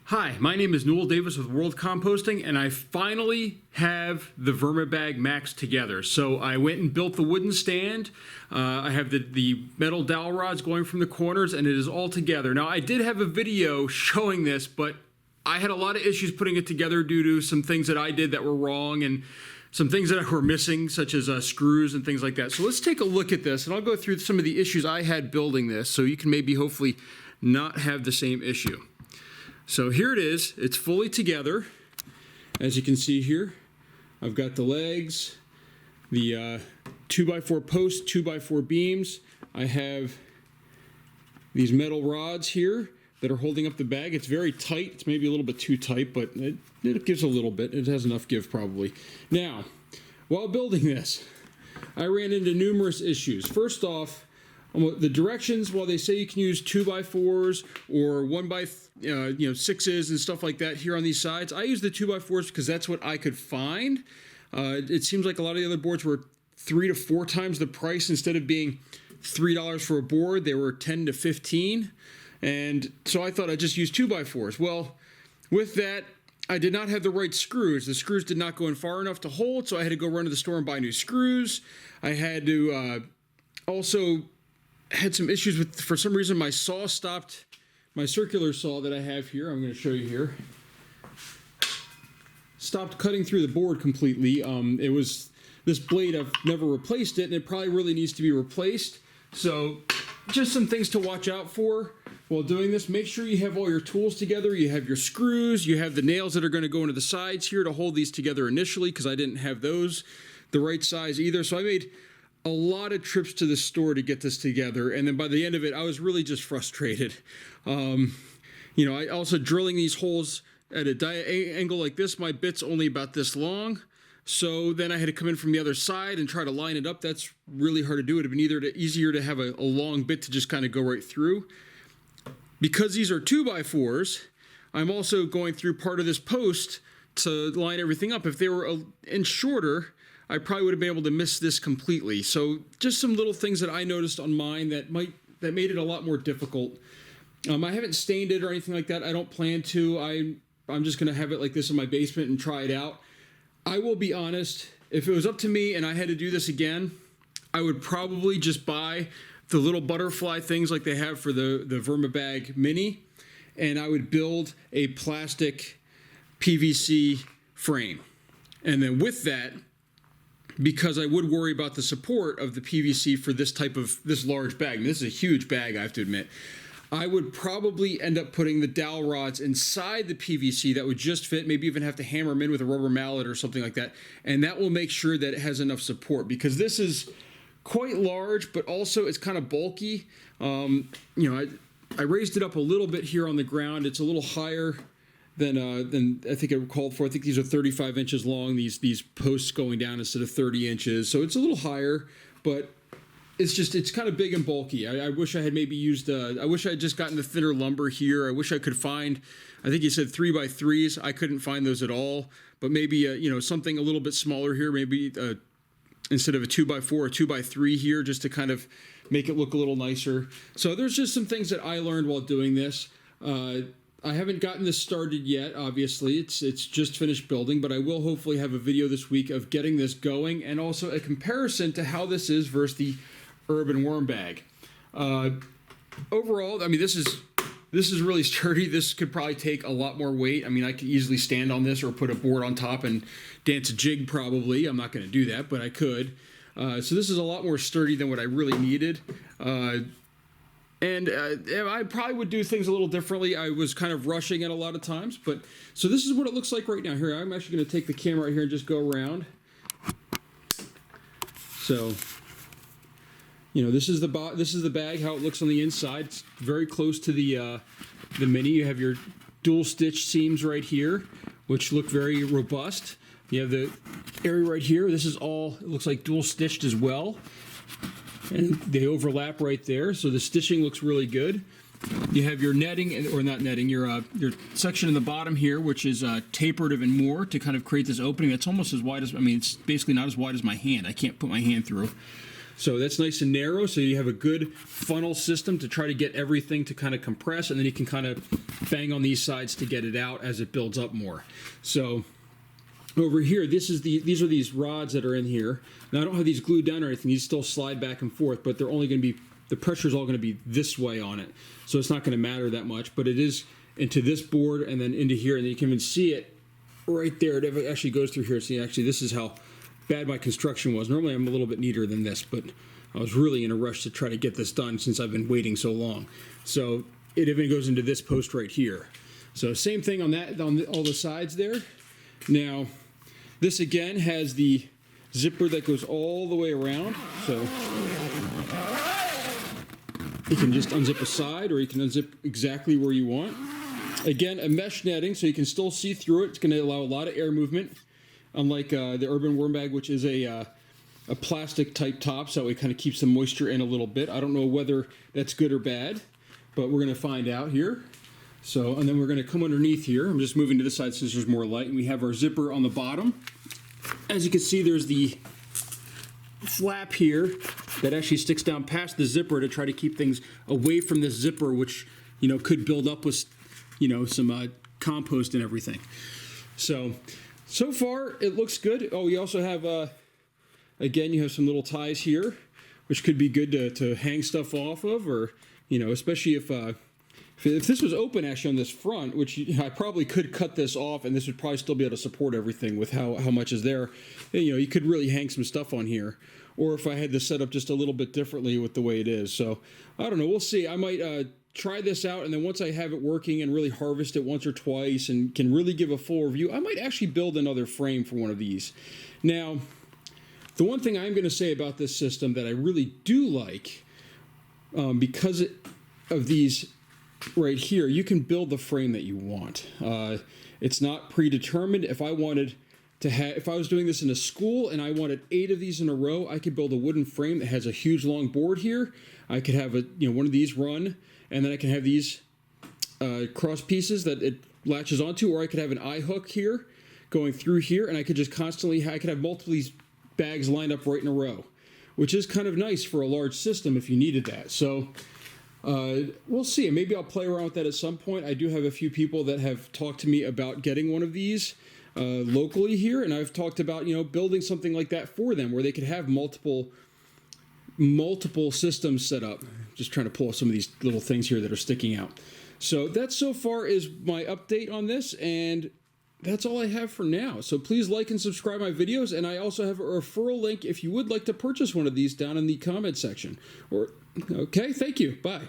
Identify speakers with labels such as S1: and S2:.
S1: Hi, my name is Newell Davis with World Composting, and I finally have the Vermibag Max together. So I went and built the wooden stand. I have the metal dowel rods going from the corners, and it is all together. Now, I did have a video showing this, but I had a lot of issues putting it together due to some things that I did that were wrong and some things that were missing, such as screws and things like that. So let's take a look at this, and I'll go through some of the issues I had building this so you can maybe hopefully not have the same issue. So here it is. It's fully together. As you can see here, I've got the legs, the 2x4 posts, 2x4 beams. I have these metal rods here that are holding up the bag. It's very tight. It's maybe a little bit too tight, but it gives a little bit. It has enough give probably. Now, while building this, I ran into numerous issues. First off, the directions, while they say you can use 2x4s or 1x6s and stuff like that here on these sides, I use the 2x4s because that's what I could find. It seems like a lot of the other boards were 3 to 4 times the price. Instead of being $3 for a board, they were 10 to 15. And so I thought I'd just use 2x4s. Well, with that, I did not have the right screws. The screws did not go in far enough to hold, so I had to go run to the store and buy new screws. I had to also had some issues with, for some reason, my saw stopped, my circular saw that I have here, I'm going to show you here, stopped cutting through the board completely. It was this blade, I've never replaced it, and it probably really needs to be replaced. So just some things to watch out for while doing this. Make sure you have all your tools together. You have your screws, you have the nails that are going to go into the sides here to hold these together initially, because I didn't have those the right size either. So I made a lot of trips to the store to get this together, and then by the end of it, I was really just frustrated. I also drilling these holes at a angle like this. My bit's only about this long, so then I had to come in from the other side and try to line it up. That's really hard to do. It would have been easier to have a long bit to just kind of go right through. Because these are 2x4s, I'm also going through part of this post to line everything up. If they were an inch shorter, I probably would have been able to miss this completely. So just some little things that I noticed on mine that made it a lot more difficult. I haven't stained it or anything like that. I don't plan to. I'm just going to have it like this in my basement and try it out. I will be honest, if it was up to me and I had to do this again, I would probably just buy the little butterfly things like they have for the Vermibag Mini, and I would build a plastic PVC frame. And then with that, because I would worry about the support of the PVC for this large bag. I mean, this is a huge bag, I have to admit. I would probably end up putting the dowel rods inside the PVC that would just fit, maybe even have to hammer them in with a rubber mallet or something like that. And that will make sure that it has enough support, because this is quite large, but also it's kind of bulky. I raised it up a little bit here on the ground. It's a little higher than I think it called for. I think these are 35 inches long, these posts going down instead of 30 inches. So it's a little higher, but it's kind of big and bulky. I wish I had maybe used, I wish I had just gotten the thinner lumber here. I wish I could find, I think you said 3x3s. I couldn't find those at all, but maybe, something a little bit smaller here, maybe instead of a 2x4 or 2x3 here, just to kind of make it look a little nicer. So there's just some things that I learned while doing this. I haven't gotten this started yet, obviously. It's just finished building, but I will hopefully have a video this week of getting this going, and also a comparison to how this is versus the Urban Worm Bag. Overall, I mean, this is really sturdy. This could probably take a lot more weight. I mean, I could easily stand on this or put a board on top and dance a jig probably. I'm not going to do that, but I could. So this is a lot more sturdy than what I really needed. And I probably would do things a little differently. I was kind of rushing it a lot of times, but so this is what it looks like right now. Here, I'm actually going to take the camera right here and just go around. So, this is the bag, how it looks on the inside. It's very close to the Mini. You have your dual stitch seams right here, which look very robust. You have the area right here. This is all, it looks like dual stitched as well. And they overlap right there, so the stitching looks really good. You have your netting, or not netting, your section in the bottom here, which is tapered even more to kind of create this opening. That's almost as wide as, I mean, it's basically not as wide as my hand. I can't put my hand through. So that's nice and narrow, so you have a good funnel system to try to get everything to kind of compress, and then you can kind of bang on these sides to get it out as it builds up more. So over here, these are these rods that are in here. Now I don't have these glued down or anything, these still slide back and forth, but they're only going to be, the pressure is all going to be this way on it. So it's not going to matter that much, but it is into this board and then into here, and you can even see it right there. It actually goes through here. See, actually this is how bad my construction was. Normally I'm a little bit neater than this, but I was really in a rush to try to get this done since I've been waiting so long. So it even goes into this post right here. So same thing on that, on all the sides there. Now, this again has the zipper that goes all the way around. So you can just unzip a side, or you can unzip exactly where you want. Again, a mesh netting, so you can still see through it. It's going to allow a lot of air movement. Unlike the Urban Wormbag, which is a plastic type top, so it kind of keeps the moisture in a little bit. I don't know whether that's good or bad, but we're going to find out here. So, and then we're going to come underneath here. I'm just moving to this side since there's more light. And we have our zipper on the bottom. As you can see, there's the flap here that actually sticks down past the zipper to try to keep things away from this zipper, which, you know, could build up with, you know, some compost and everything. So far, it looks good. Oh, we also have, again, you have some little ties here, which could be good to hang stuff off of, or, you know, especially if this was open actually on this front, which I probably could cut this off, and this would probably still be able to support everything with how much is there. And, you know, you could really hang some stuff on here. Or if I had this set up just a little bit differently with the way it is. So, I don't know. We'll see. I might try this out, and then once I have it working and really harvest it once or twice and can really give a full review, I might actually build another frame for one of these. Now, the one thing I'm going to say about this system that I really do like, because of these right here, you can build the frame that you want. It's not predetermined. If I wanted to have, if I was doing this in a school and I wanted 8 of these in a row, I could build a wooden frame that has a huge long board here. I could have one of these run, and then I can have these cross pieces that it latches onto, or I could have an eye hook here going through here, and I could just constantly, I could have multiple these bags lined up right in a row, which is kind of nice for a large system if you needed that. So we'll see. Maybe I'll play around with that at some point. I do have a few people that have talked to me about getting one of these locally here, and I've talked about, you know, building something like that for them where they could have multiple systems set up. Just trying to pull some of these little things here that are sticking out. So that so far is my update on this, and that's all I have for now. So please like and subscribe my videos, and I also have a referral link if you would like to purchase one of these down in the comment section. Okay, thank you. Bye.